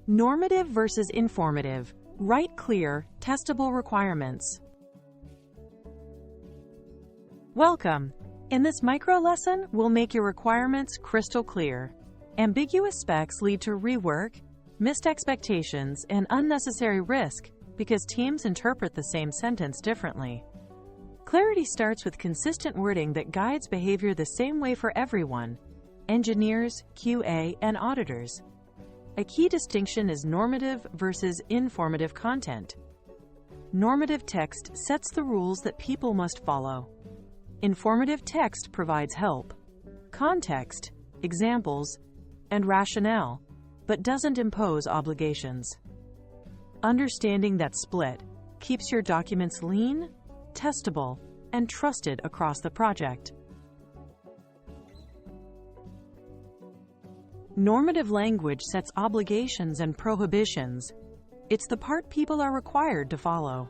Normative versus informative. Write clear, testable requirements. Welcome. In this micro lesson, we'll make your requirements crystal clear. Ambiguous specs lead to rework, missed expectations, and unnecessary risk because teams interpret the same sentence differently. Clarity starts with consistent wording that guides behavior the same way for everyone: engineers, QA, and auditors. A key distinction is normative versus informative content. Normative text sets the rules that people must follow. Informative text provides help, context, examples, and rationale, but doesn't impose obligations. Understanding that split keeps your documents lean, testable, and trusted across the project. Normative language sets obligations and prohibitions. It's the part people are required to follow.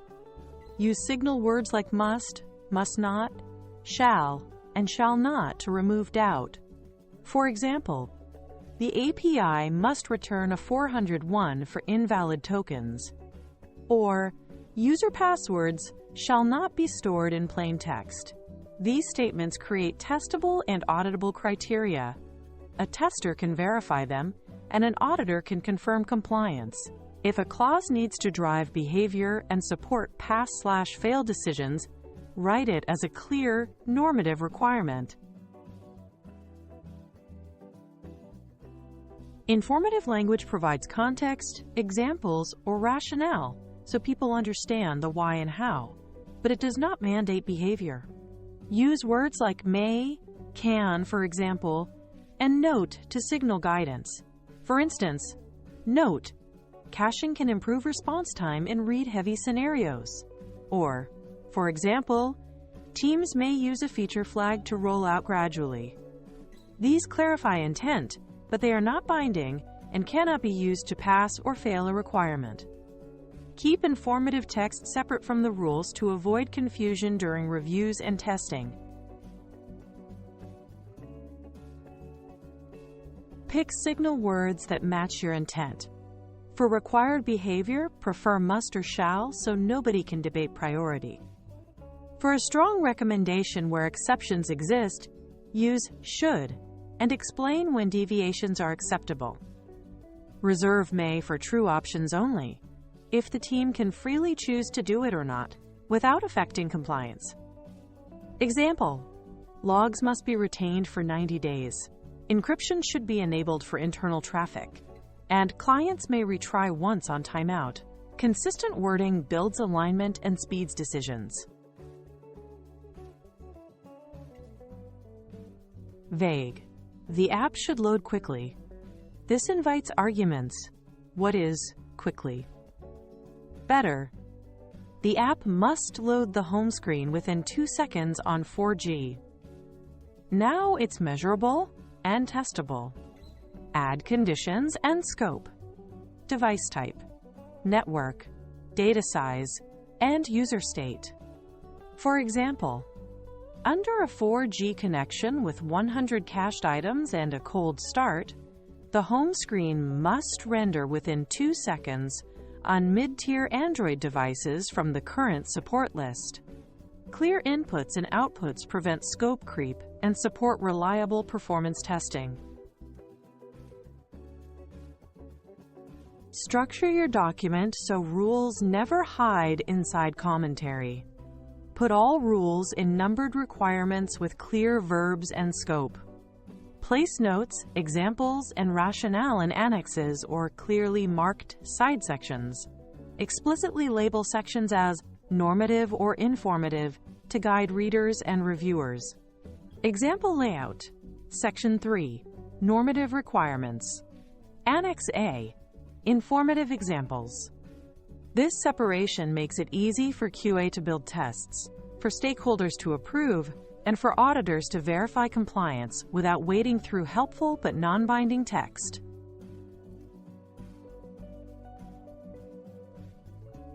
Use signal words like must not, shall, and shall not to remove doubt. For example, the API must return a 401 for invalid tokens. Or, user passwords shall not be stored in plain text. These statements create testable and auditable criteria. A tester can verify them, and an auditor can confirm compliance. If a clause needs to drive behavior and support pass/fail decisions, write it as a clear, normative requirement. Informative language provides context, examples, or rationale so people understand the why and how, but it does not mandate behavior. Use words like may, can, for example, and note to signal guidance. For instance, note, caching can improve response time in read-heavy scenarios. Or, for example, teams may use a feature flag to roll out gradually. These clarify intent, but they are not binding and cannot be used to pass or fail a requirement. Keep informative text separate from the rules to avoid confusion during reviews and testing. Pick signal words that match your intent. For required behavior, prefer must or shall so nobody can debate priority. For a strong recommendation where exceptions exist, use should and explain when deviations are acceptable. Reserve may for true options only, if the team can freely choose to do it or not, without affecting compliance. Example: logs must be retained for 90 days. Encryption should be enabled for internal traffic, and clients may retry once on timeout. Consistent wording builds alignment and speeds decisions. Vague. The app should load quickly. This invites arguments. What is quickly? Better. The app must load the home screen within 2 seconds on 4G. Now it's measurable and testable. Add conditions and scope. Device type, network, data size, and user state. For example, under a 4G connection with 100 cached items and a cold start, the home screen must render within 2 seconds on mid-tier Android devices from the current support list. Clear inputs and outputs prevent scope creep and support reliable performance testing. Structure your document so rules never hide inside commentary. Put all rules in numbered requirements with clear verbs and scope. Place notes, examples, and rationale in annexes or clearly marked side sections. Explicitly label sections as normative or informative to guide readers and reviewers. Example layout. Section 3. Normative requirements. Annex A. Informative examples. This separation makes it easy for QA to build tests, for stakeholders to approve, and for auditors to verify compliance without wading through helpful but non-binding text.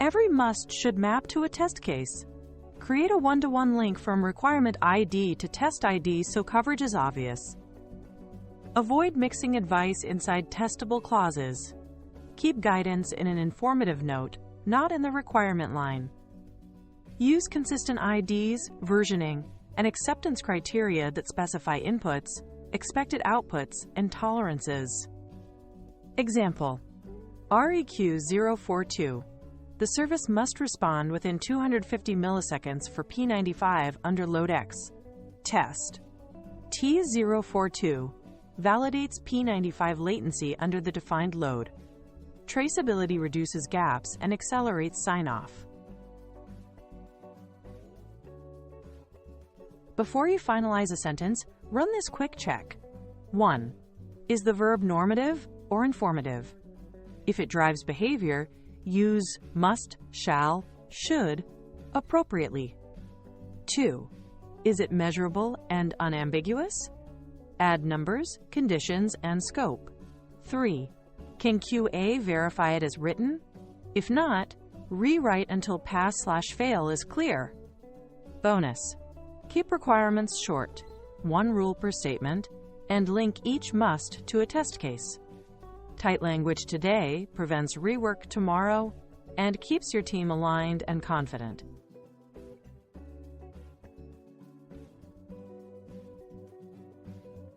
Every must should map to a test case. Create a one-to-one link from requirement ID to test ID so coverage is obvious. Avoid mixing advice inside testable clauses. Keep guidance in an informative note, not in the requirement line. Use consistent IDs, versioning, and acceptance criteria that specify inputs, expected outputs, and tolerances. Example: REQ 042. The service must respond within 250 milliseconds for P95 under load X. Test. T042 validates P95 latency under the defined load. Traceability reduces gaps and accelerates sign-off. Before you finalize a sentence, run this quick check. 1. Is the verb normative or informative? If it drives behavior, use must, shall, should appropriately. 2. Is it measurable and unambiguous? Add numbers, conditions, and scope. 3. Can QA verify it as written? If not, rewrite until pass/fail is clear. Bonus: keep requirements short, 1 rule per statement, and link each must to a test case. Tight language today prevents rework tomorrow and keeps your team aligned and confident.